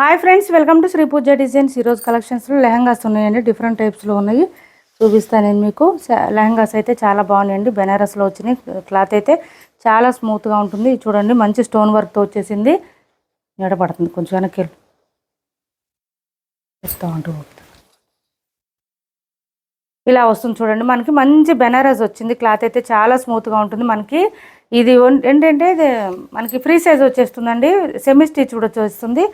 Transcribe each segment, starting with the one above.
Hi friends, welcome to Shri Pooja designs. ఈరోజు కలెక్షన్స్లో లెహంగాస్ ఉన్నాయండి. డిఫరెంట్ టైప్స్లో ఉన్నాయి, చూపిస్తాను నేను మీకు. లెహంగాస్ అయితే చాలా బాగున్నాయండి. బెనారస్లో వచ్చినాయి. క్లాత్ అయితే చాలా స్మూత్గా ఉంటుంది. చూడండి, మంచి స్టోన్ వర్క్తో వచ్చేసింది. ఎడపడుతుంది కొంచెం వెనక్కి ఇస్తూ ఉంటుంది. ఇలా వస్తుంది చూడండి. మనకి మంచి బెనారస్ వచ్చింది. క్లాత్ అయితే చాలా స్మూత్గా ఉంటుంది. మనకి ఇది ఏంటంటే మనకి ఫ్రీ సైజ్ వచ్చేస్తుందండి. సెమీ స్టిచ్ కూడా వచ్చేస్తుంది.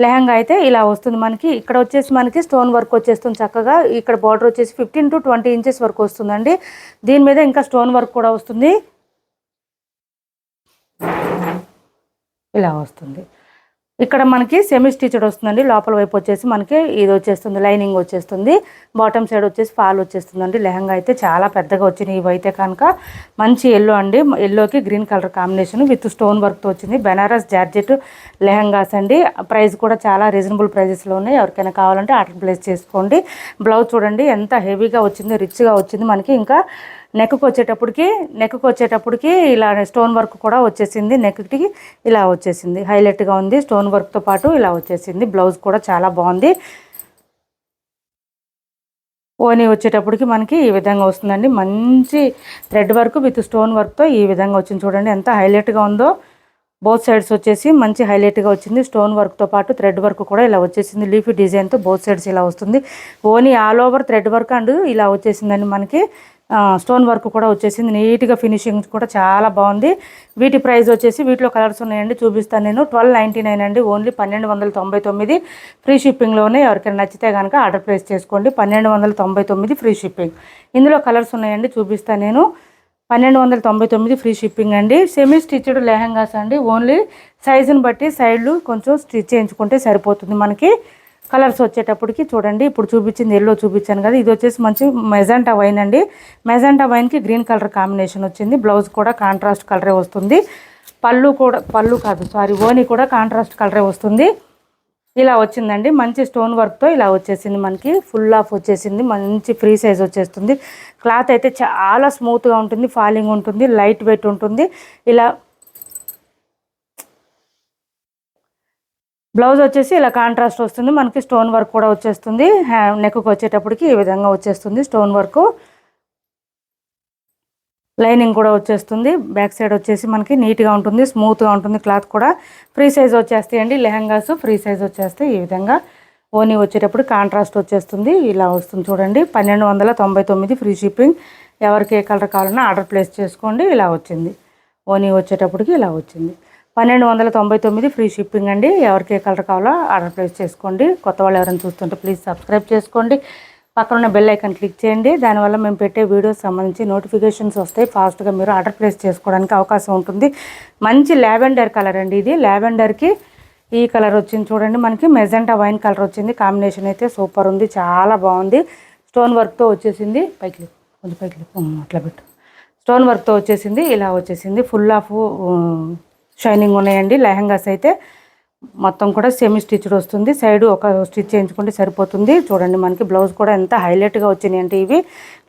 లెహంగా అయితే ఇలా వస్తుంది. మనకి ఇక్కడ వచ్చేసి మనకి స్టోన్ వర్క్ వచ్చేస్తుంది చక్కగా. ఇక్కడ బార్డర్ వచ్చేసి 15 to 20 ఇంచెస్ వరకు వస్తుందండి. దీని మీద ఇంకా స్టోన్ వర్క్ కూడా వస్తుంది. ఇలా వస్తుంది. ఇక్కడ మనకి సెమీ స్టిచ్డ్ వస్తుందండి. లోపల వైపు వచ్చేసి మనకి ఇది వచ్చేస్తుంది, లైనింగ్ వచ్చేస్తుంది. బాటమ్ సైడ్ వచ్చేసి ఫాల్ వచ్చేస్తుందండి. లెహంగా అయితే చాలా పెద్దగా వచ్చినాయి. ఇవైతే కనుక మంచి ఎల్లో అండి. ఎల్లోకి green colour combination with stone వర్క్తో వచ్చింది. బెనారస్ జార్జెట్ లెహంగాస్ అండి. ప్రైస్ కూడా చాలా రీజనబుల్ ప్రైజెస్లో ఉన్నాయి. ఎవరికైనా కావాలంటే ఆర్డర్ ప్లేస్ చేసుకోండి. బ్లౌజ్ చూడండి ఎంత హెవీగా వచ్చింది, రిచ్గా వచ్చింది. మనకి ఇంకా నెక్కు వచ్చేటప్పటికి ఇలా స్టోన్ వర్క్ కూడా వచ్చేసింది. నెక్కి ఇలా వచ్చేసింది, హైలైట్గా ఉంది. స్టోన్ వర్క్తో పాటు ఇలా వచ్చేసింది. బ్లౌజ్ కూడా చాలా బాగుంది. ఓనీ వచ్చేటప్పటికి మనకి ఈ విధంగా వస్తుందండి. మంచి థ్రెడ్ వర్క్ విత్ స్టోన్ వర్క్తో ఈ విధంగా వచ్చింది. చూడండి ఎంత హైలైట్గా ఉందో. బోత్ సైడ్స్ వచ్చేసి మంచి హైలైట్గా వచ్చింది. స్టోన్ వర్క్తో పాటు థ్రెడ్ వర్క్ కూడా ఇలా వచ్చేసింది. లీఫీ డిజైన్తో బోత్ సైడ్స్ ఇలా వస్తుంది. ఓనీ all over thread work and ఇలా వచ్చేసిందండి. మనకి స్టోన్ వర్క్ కూడా వచ్చేసింది. నీట్గా ఫినిషింగ్ కూడా చాలా బాగుంది. వీటి ప్రైస్ వచ్చేసి వీటిలో కలర్స్ ఉన్నాయండి, చూపిస్తాను నేను. 1299 అండి. ఓన్లీ 1299 ఫ్రీ షిప్పింగ్లోనే. ఎవరికైనా నచ్చితే కనుక ఆర్డర్ ప్లేస్ చేసుకోండి. 1299 ఫ్రీ షిప్పింగ్. ఇందులో కలర్స్ ఉన్నాయండి, చూపిస్తాను నేను. 1299 ఫ్రీ షిప్పింగ్ అండి. సెమీ స్టిచ్డ్ లెహంగాస్ అండి. ఓన్లీ సైజుని బట్టి సైడ్లు కొంచెం స్టిచ్ చేయించుకుంటే సరిపోతుంది. మనకి కలర్స్ వచ్చేటప్పటికి చూడండి, ఇప్పుడు చూపించింది ఎల్లో చూపించాను కదా, ఇది వచ్చేసి మంచి మెజెంటా వైన్ అండి. మెజెంటా వైన్కి గ్రీన్ కలర్ కాంబినేషన్ వచ్చింది. బ్లౌజ్ కూడా కాంట్రాస్ట్ కలరే వస్తుంది. ఓనీ కూడా కాంట్రాస్ట్ కలరే వస్తుంది. ఇలా వచ్చిందండి. మంచి స్టోన్ వర్క్తో ఇలా వచ్చేసింది. మనకి ఫుల్ ఆఫ్ వచ్చేసింది. మంచి ఫ్రీ సైజ్ వచ్చేస్తుంది. క్లాత్ అయితే చాలా స్మూత్గా ఉంటుంది, ఫాలింగ్ ఉంటుంది, లైట్ వెయిట్ ఉంటుంది. ఇలా బ్లౌజ్ వచ్చేసి ఇలా కాంట్రాస్ట్ వస్తుంది. మనకి స్టోన్ వర్క్ కూడా వచ్చేస్తుంది. నెక్కు వచ్చేటప్పటికి ఈ విధంగా వచ్చేస్తుంది స్టోన్ వర్క్. లైనింగ్ కూడా వచ్చేస్తుంది. బ్యాక్ సైడ్ వచ్చేసి మనకి నీట్గా ఉంటుంది, స్మూత్గా ఉంటుంది. క్లాత్ కూడా ఫ్రీ సైజ్ వచ్చేస్తాయండి. లెహంగాస్ ఫ్రీ సైజ్ వచ్చేస్తాయి. ఈ విధంగా ఓనీ వచ్చేటప్పుడు కాంట్రాస్ట్ వచ్చేస్తుంది. ఇలా వస్తుంది చూడండి. 1299 ఫ్రీ షిప్పింగ్. ఎవరికి ఏ కలర్ కావాలన్నా ఆర్డర్ ప్లేస్ చేసుకోండి. ఇలా వచ్చింది. ఓనీ వచ్చేటప్పటికి ఇలా వచ్చింది. 1299 ఫ్రీ షిప్పింగ్ అండి. ఎవరికి ఏ కలర్ కావాలో ఆర్డర్ ప్లేస్ చేసుకోండి. కొత్త వాళ్ళు ఎవరైనా చూస్తుంటే ప్లీజ్ సబ్స్క్రైబ్ చేసుకోండి. పక్కన ఉన్న బెల్ ఐకాన్ క్లిక్ చేయండి. దానివల్ల మేము పెట్టే వీడియోస్ సంబంధించి నోటిఫికేషన్స్ వస్తాయి. ఫాస్ట్గా మీరు ఆర్డర్ ప్లేస్ చేసుకోవడానికి అవకాశం ఉంటుంది. మంచి లావెండర్ కలర్ అండి. ఇది లావెండర్కి ఈ కలర్ వచ్చింది చూడండి. మనకి మెజెంటా వైన్ కలర్ వచ్చింది. కాంబినేషన్ అయితే సూపర్ ఉంది, చాలా బాగుంది. స్టోన్ వర్క్తో వచ్చేసింది. కొంచెం పైకి అట్లా పెట్టు. స్టోన్ వర్క్తో వచ్చేసింది. ఇలా వచ్చేసింది. ఫుల్ ఆఫ్ షైనింగ్ ఉన్నాయండి. లెహంగాస్ అయితే మొత్తం కూడా సెమీ స్టిచ్డ్ వస్తుంది. సైడ్ ఒక స్టిచ్ చేయించుకుంటే సరిపోతుంది. చూడండి, మనకి బ్లౌజ్ కూడా ఎంత హైలైట్గా వచ్చినాయి అంటే ఇవి.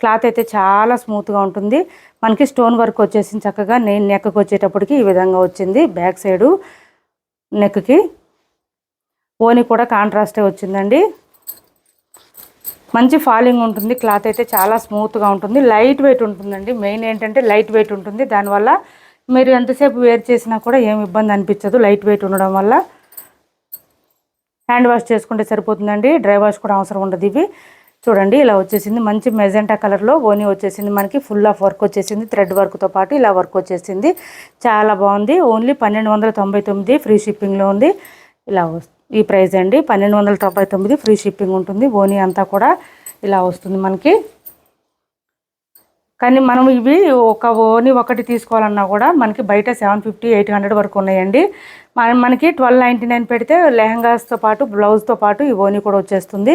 క్లాత్ అయితే చాలా స్మూత్గా ఉంటుంది. మనకి స్టోన్ వర్క్ వచ్చేసింది చక్కగా. నెక్కి వచ్చేటప్పటికి ఈ విధంగా వచ్చింది. బ్యాక్ సైడు నెక్కి ఓని కూడా కాంట్రాస్టే వచ్చిందండి. మంచి ఫాలింగ్ ఉంటుంది. క్లాత్ అయితే చాలా స్మూత్గా ఉంటుంది. లైట్ వెయిట్ ఉంటుందండి. మెయిన్ ఏంటంటే లైట్ వెయిట్ ఉంటుంది. దానివల్ల మీరు ఎంతసేపు వేర్ చేసినా కూడా ఏమి ఇబ్బంది అనిపించదు, లైట్ వెయిట్ ఉండడం వల్ల. హ్యాండ్ వాష్ చేసుకుంటే సరిపోతుందండి. డ్రై వాష్ కూడా అవసరం ఉండదు. ఇవి చూడండి ఇలా వచ్చేసింది. మంచి మెజెంటా కలర్లో ఓనీ వచ్చేసింది. మనకి ఫుల్ ఆఫ్ వర్క్ వచ్చేసింది. థ్రెడ్ వర్క్తో పాటు ఇలా వర్క్ వచ్చేసింది. చాలా బాగుంది. ఓన్లీ 1299 ఫ్రీ షిప్పింగ్లో ఉంది. ఇలా ఈ ప్రైస్ అండి. 1299 ఫ్రీ షిప్పింగ్ ఉంటుంది. ఓనీ అంతా కూడా ఇలా వస్తుంది మనకి. కానీ మనం ఇవి ఒక ఓనీ ఒకటి తీసుకోవాలన్నా కూడా మనకి బయట 750, 800 వరకు ఉన్నాయండి. మనకి 1299 పెడితే లెహంగాస్తో పాటు బ్లౌజ్తో పాటు ఈ ఓనీ కూడా వచ్చేస్తుంది.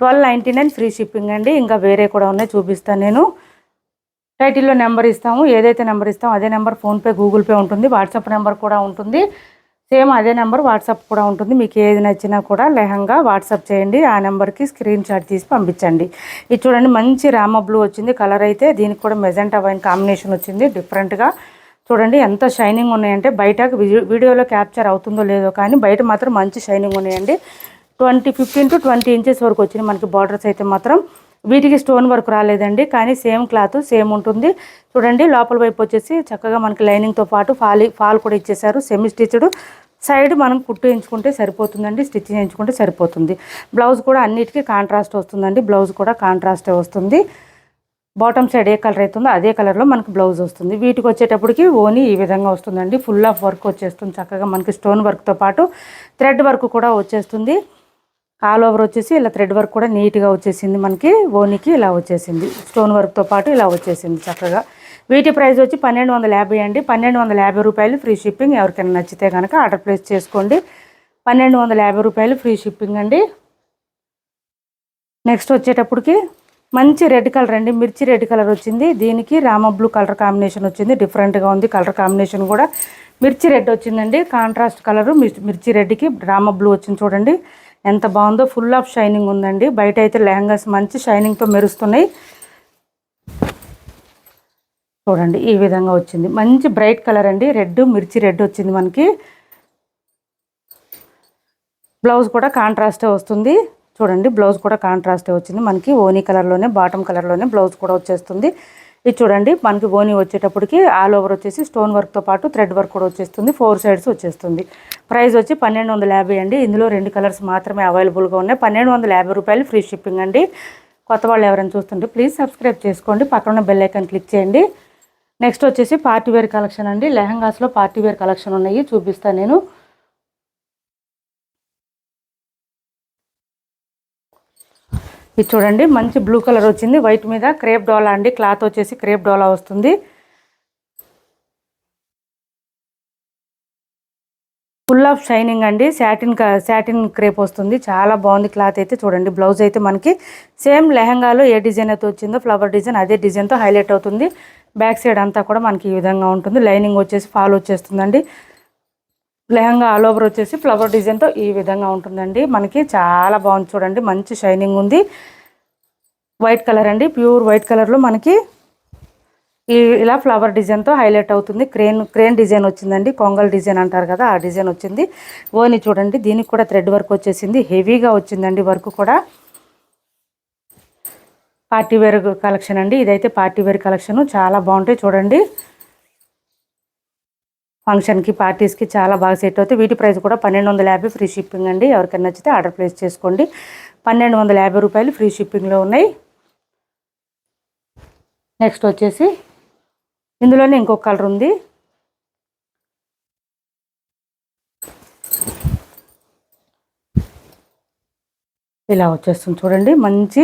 1299 ఫ్రీ షిప్పింగ్ అండి. ఇంకా వేరే కూడా ఉన్నాయి, చూపిస్తాను నేను. టైటిల్లో నెంబర్ ఇస్తాము. ఏదైతే నెంబర్ ఇస్తామో అదే నెంబర్ ఫోన్పే, గూగుల్ పే ఉంటుంది. వాట్సాప్ నెంబర్ కూడా ఉంటుంది. సేమ్ అదే నెంబర్ వాట్సాప్ కూడా ఉంటుంది. మీకు ఏది నచ్చినా కూడా లెహంగా వాట్సాప్ చేయండి. ఆ నెంబర్కి స్క్రీన్ షాట్ తీసి పంపించండి. ఇది చూడండి, మంచి రామ బ్లూ వచ్చింది కలర్ అయితే. దీనికి కూడా మెజెంటా వైన్ కాంబినేషన్ వచ్చింది. డిఫరెంట్గా చూడండి ఎంత షైనింగ్ ఉన్నాయంటే, బయట వీడియోలో క్యాప్చర్ అవుతుందో లేదో కానీ బయట మాత్రం మంచి షైనింగ్ ఉన్నాయండి. 15 to 20 ఇంచెస్ వరకు వచ్చినాయి మనకి బార్డర్స్ అయితే మాత్రం. వీటికి స్టోన్ వర్క్ రాలేదండి, కానీ సేమ్ క్లాత్ సేమ్ ఉంటుంది. చూడండి లోపల వైపు వచ్చేసి చక్కగా మనకి లైనింగ్తో పాటు ఫాల్ కూడా ఇచ్చేసారు. సెమీ స్టిచ్డ్ సైడ్ మనం కుట్టు ఎంచుకుంటే సరిపోతుందండి, స్టిచ్ చేయించుకుంటే సరిపోతుంది. బ్లౌజ్ కూడా అన్నిటికీ కాంట్రాస్ట్ వస్తుందండి. బ్లౌజ్ కూడా కాంట్రాస్టే వస్తుంది. బాటమ్ సైడ్ ఏ కలర్ అవుతుందో అదే కలర్లో మనకి బ్లౌజ్ వస్తుంది. వీటికి వచ్చేటప్పటికి ఓని ఈ విధంగా వస్తుందండి. ఫుల్ ఆఫ్ వర్క్ వచ్చేస్తుంది. చక్కగా మనకి స్టోన్ వర్క్తో పాటు థ్రెడ్ వర్క్ కూడా వచ్చేస్తుంది. ఆల్ ఓవర్ వచ్చేసి ఇలా థ్రెడ్ వర్క్ కూడా నీట్గా వచ్చేసింది. మనకి ఓనికి ఇలా వచ్చేసింది. స్టోన్ వర్క్తో పాటు ఇలా వచ్చేసింది చక్కగా. వీటి ప్రైస్ వచ్చి 1250 అండి. 1250 రూపాయలు ఫ్రీ షిప్పింగ్. ఎవరికైనా నచ్చితే కనుక ఆర్డర్ ప్లేస్ చేసుకోండి. 1250 రూపాయలు ఫ్రీ షిప్పింగ్ అండి. నెక్స్ట్ వచ్చేటప్పటికి మంచి రెడ్ కలర్ అండి, మిర్చి రెడ్ కలర్ వచ్చింది. దీనికి రామ బ్లూ కలర్ కాంబినేషన్ వచ్చింది. డిఫరెంట్గా ఉంది కలర్ కాంబినేషన్ కూడా. మిర్చి రెడ్ వచ్చిందండి, కాంట్రాస్ట్ కలరు. మిర్చి రెడ్కి రామ బ్లూ వచ్చింది. చూడండి ఎంత బాగుందో. ఫుల్ ఆఫ్ షైనింగ్ ఉందండి. బయట అయితే లెహంగాస్ మంచి షైనింగ్తో మెరుస్తున్నాయి. చూడండి ఈ విధంగా వచ్చింది. మంచి బ్రైట్ కలర్ అండి, రెడ్ మిర్చి రెడ్ వచ్చింది మనకి. బ్లౌజ్ కూడా కాంట్రాస్టే వస్తుంది. చూడండి బ్లౌజ్ కూడా కాంట్రాస్టే వచ్చింది మనకి. ఓనీ కలర్లోనే, బాటమ్ కలర్లోనే బ్లౌజ్ కూడా వచ్చేస్తుంది. ఇది చూడండి మనకి ఓనీ వచ్చేటప్పటికి ఆల్ ఓవర్ వచ్చేసి స్టోన్ వర్క్తో పాటు థ్రెడ్ వర్క్ కూడా వచ్చేస్తుంది. 4 సైడ్స్ వచ్చేస్తుంది. ప్రైస్ వచ్చి 1250 అండి. ఇందులో 2 కలర్స్ మాత్రమే అవైలబుల్గా ఉన్నాయి. 1250 రూపాయలు ఫ్రీ షిప్పింగ్ అండి. కొత్త వాళ్ళు ఎవరైనా చూస్తుంటే ప్లీజ్ సబ్స్క్రైబ్ చేసుకోండి. పక్కన బెల్ ఐకాన్ క్లిక్ చేయండి. నెక్స్ట్ వచ్చేసి పార్టీ వేర్ కలెక్షన్ అండి. లెహంగాస్లో పార్టీ వేర్ కలెక్షన్ ఉన్నాయి, చూపిస్తాను నేను. ఇది చూడండి మంచి బ్లూ కలర్ వచ్చింది. వైట్ మీద క్రేప్ డోలా అండి. క్లాత్ వచ్చేసి క్రేప్ డోలా వస్తుంది. ఫుల్ ఆఫ్ షైనింగ్ అండి. శాటిన్ క్రేప్ వస్తుంది. చాలా బాగుంది క్లాత్ అయితే. చూడండి బ్లౌజ్ అయితే మనకి సేమ్ లెహంగాలో ఏ డిజైన్ అయితే వచ్చిందో ఫ్లవర్ డిజైన్, అదే డిజైన్తో హైలైట్ అవుతుంది. బ్యాక్ సైడ్ అంతా కూడా మనకి ఈ విధంగా ఉంటుంది. లైనింగ్ వచ్చేసి ఫాల్ వచ్చేస్తుందండి. లెహంగా ఆల్ ఓవర్ వచ్చేసి ఫ్లవర్ డిజైన్తో ఈ విధంగా ఉంటుందండి. మనకి చాలా బాగుంది. చూడండి మంచి షైనింగ్ ఉంది. వైట్ కలర్ అండి, ప్యూర్ వైట్ కలర్లో మనకి ఇలా ఫ్లవర్ డిజైన్తో హైలైట్ అవుతుంది. క్రేన్ డిజైన్ వచ్చిందండి. కొంగల్ డిజైన్ అంటారు కదా, ఆ డిజైన్ వచ్చింది. ఓని చూడండి దీనికి కూడా థ్రెడ్ వర్క్ వచ్చేసింది. హెవీగా వచ్చిందండి వర్క్ కూడా. పార్టీ వేర్ కలెక్షన్ అండి. ఇదైతే పార్టీ వేర్ కలెక్షన్. చాలా బాగుంటాయి చూడండి. ఫంక్షన్కి పార్టీస్కి చాలా బాగా సెట్ అవుతాయి. వీటి ప్రైస్ కూడా 1250 ఫ్రీ షిప్పింగ్ అండి. ఎవరికైనా నచ్చితే ఆర్డర్ ప్లేస్ చేసుకోండి. 1250 రూపాయలు ఫ్రీ షిప్పింగ్లో ఉన్నాయి. నెక్స్ట్ వచ్చేసి ఇందులోనే ఇంకొక కలర్ ఉంది. ఇలా వచ్చేస్తుంది చూడండి. మంచి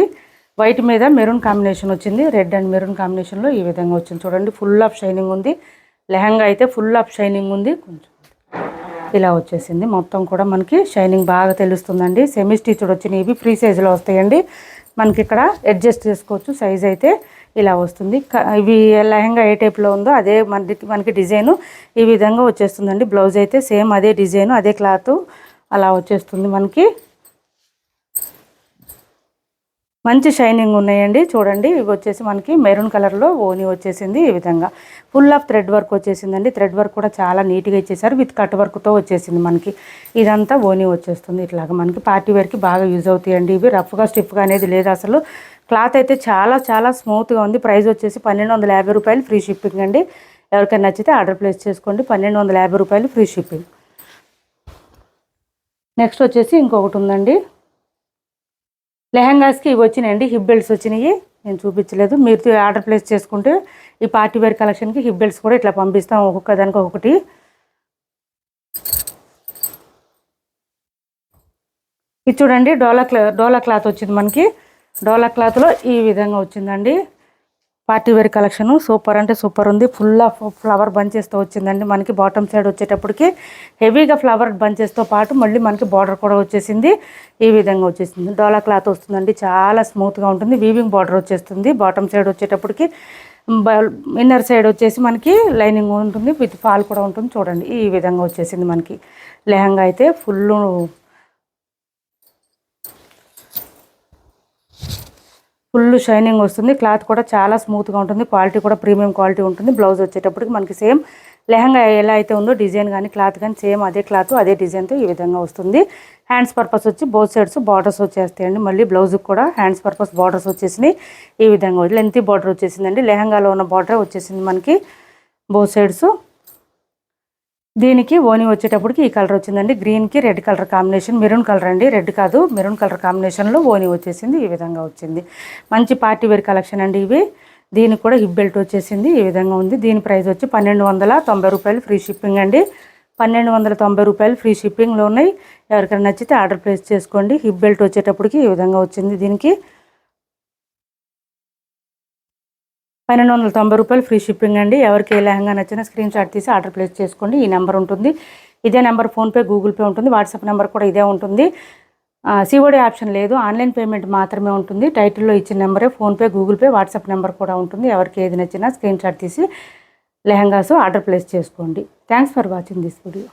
వైట్ మీద మెరూన్ కాంబినేషన్ వచ్చింది. రెడ్ అండ్ మెరూన్ కాంబినేషన్లో ఈ విధంగా వచ్చింది చూడండి. ఫుల్ ఆఫ్ షైనింగ్ ఉంది. లెహంగా అయితే ఫుల్ ఆఫ్ షైనింగ్ ఉంది. కొంచెం ఇలా వచ్చేసింది. మొత్తం కూడా మనకి షైనింగ్ బాగా తెలుస్తుందండి. సెమీ స్టిచ్డ్ వచ్చినాయి. ఇవి ఫ్రీ సైజులో వస్తాయండి. మనకి ఇక్కడ అడ్జస్ట్ చేసుకోవచ్చు. సైజ్ అయితే ఇలా వస్తుంది. ఇవి లెహంగా ఏ టైప్లో ఉందో అదే మనకి డిజైను ఈ విధంగా వచ్చేస్తుందండి. బ్లౌజ్ అయితే సేమ్ అదే డిజైను, అదే క్లాత్ అలా వచ్చేస్తుంది మనకి. మంచి షైనింగ్ ఉన్నాయండి. చూడండి ఇవి వచ్చేసి మనకి మెరూన్ కలర్లో ఓని వచ్చేసింది. ఈ విధంగా ఫుల్ ఆఫ్ థ్రెడ్ వర్క్ వచ్చేసిందండి. థ్రెడ్ వర్క్ కూడా చాలా నీట్గా ఇచ్చేసారు. విత్ కట్ వర్క్తో వచ్చేసింది మనకి. ఇదంతా ఓని వచ్చేస్తుంది. ఇట్లాగా మనకి పార్టీ వేర్కి బాగా యూజ్ అవుతాయండి. ఇవి రఫ్గా స్టిఫ్గా అనేది లేదు అసలు. క్లాత్ అయితే చాలా చాలా స్మూత్గా ఉంది. ప్రైస్ వచ్చేసి 1250 రూపాయలు ఫ్రీ షిప్పింగ్ అండి. ఎవరికైనా నచ్చితే ఆర్డర్ ప్లేస్ చేసుకోండి. 1250 రూపాయలు ఫ్రీ షిప్పింగ్. నెక్స్ట్ వచ్చేసి ఇంకొకటి ఉందండి. లెహంగాస్కి ఇవి వచ్చినాయండి. హిప్ బెల్ట్స్ వచ్చినాయి. నేను చూపించలేదు. మీరు ఆర్డర్ ప్లేస్ చేసుకుంటే ఈ పార్టీ వేర్ కలెక్షన్కి హిప్ బెల్ట్స్ కూడా ఇట్లా పంపిస్తాం. ఒక్కొక్క దానికి ఒక్కొక్కటి. ఇది చూడండి డోలా క్లాత్ వచ్చింది మనకి. డోలా క్లాత్లో ఈ విధంగా వచ్చిందండి పార్టీ వేర్ కలెక్షన్. సూపర్ అంటే సూపర్ ఉంది. ఫుల్ ఆఫ్ ఫ్లవర్ బంచెస్తో వచ్చిందండి మనకి. బాటమ్ సైడ్ వచ్చేటప్పటికి హెవీగా ఫ్లవర్ బంచెస్తో పాటు మళ్ళీ మనకి బార్డర్ కూడా వచ్చేసింది. ఈ విధంగా వచ్చేసింది. డోలా క్లాత్ వస్తుందండి. చాలా స్మూత్గా ఉంటుంది. వీవింగ్ బార్డర్ వచ్చేస్తుంది. బాటమ్ సైడ్ వచ్చేటప్పటికి ఇన్నర్ సైడ్ వచ్చేసి మనకి లైనింగ్ ఉంటుంది. విత్ ఫాల్ కూడా ఉంటుంది. చూడండి ఈ విధంగా వచ్చేసింది మనకి. లెహంగా అయితే ఫుల్ షైనింగ్ వస్తుంది. క్లాత్ కూడా చాలా స్మూత్గా ఉంటుంది. క్వాలిటీ కూడా ప్రీమియం క్వాలిటీ ఉంటుంది. బ్లౌజ్ వచ్చేటప్పటికి మనకి సేమ్ లెహంగా ఎలా అయితే ఉందో డిజైన్ కానీ క్లాత్ కానీ సేమ్ అదే క్లాత్ అదే డిజైన్తో ఈ విధంగా వస్తుంది. హ్యాండ్స్ పర్పస్ వచ్చి బోత్ సైడ్స్ బార్డర్స్ వచ్చేస్తాయండి. మళ్ళీ బ్లౌజ్కి కూడా హ్యాండ్స్ పర్పస్ బార్డర్స్ వచ్చేసినాయి. ఈ విధంగా లెంతీ బార్డర్ వచ్చేసిందండి. లెహంగాలో ఉన్న బార్డర్ వచ్చేసింది మనకి బోత్ సైడ్స్. దీనికి ఓని వచ్చేటప్పటికి ఈ కలర్ వచ్చిందండి. గ్రీన్కి red colour combination, maroon colour అండి, రెడ్ కాదు మెరూన్ కలర్ కాంబినేషన్లో ఓని వచ్చేసింది. ఈ విధంగా వచ్చింది. మంచి పార్టీ వేర్ కలెక్షన్ అండి ఇవి. దీనికి కూడా హిప్ బెల్ట్ వచ్చేసింది. ఈ విధంగా ఉంది. దీని ప్రైస్ వచ్చి 1290 రూపాయలు ఫ్రీ షిప్పింగ్ అండి. 1290 రూపాయలు ఫ్రీ షిప్పింగ్లో ఉన్నాయి. ఎవరికైనా నచ్చితే ఆర్డర్ ప్లేస్ చేసుకోండి. హిప్ బెల్ట్ వచ్చేటప్పటికి ఈ విధంగా వచ్చింది. దీనికి 1290 రూపాయలు ఫ్రీ షిప్పింగ్ అండి. ఎవరికి ఏ లెహంగా నచ్చినా స్క్రీన్ షాట్ తీసి ఆర్డర్ ప్లేస్ చేసుకోండి. ఈ నెంబర్ ఉంటుంది. ఇదే నెంబర్ ఫోన్పే, గూగుల్ పే ఉంటుంది. వాట్సాప్ నెంబర్ కూడా ఇదే ఉంటుంది. సిఓడి ఆప్షన్ లేదు, ఆన్లైన్ పేమెంట్ మాత్రమే ఉంటుంది. టైటిల్లో ఇచ్చిన నెంబరే PhonePe, Google Pay, WhatsApp number కూడా ఉంటుంది. ఎవరికి ఏది నచ్చినా స్క్రీన్ షాట్ తీసి లెహంగాస్ ఆర్డర్ ప్లేస్ చేసుకోండి. Thanks for watching this video.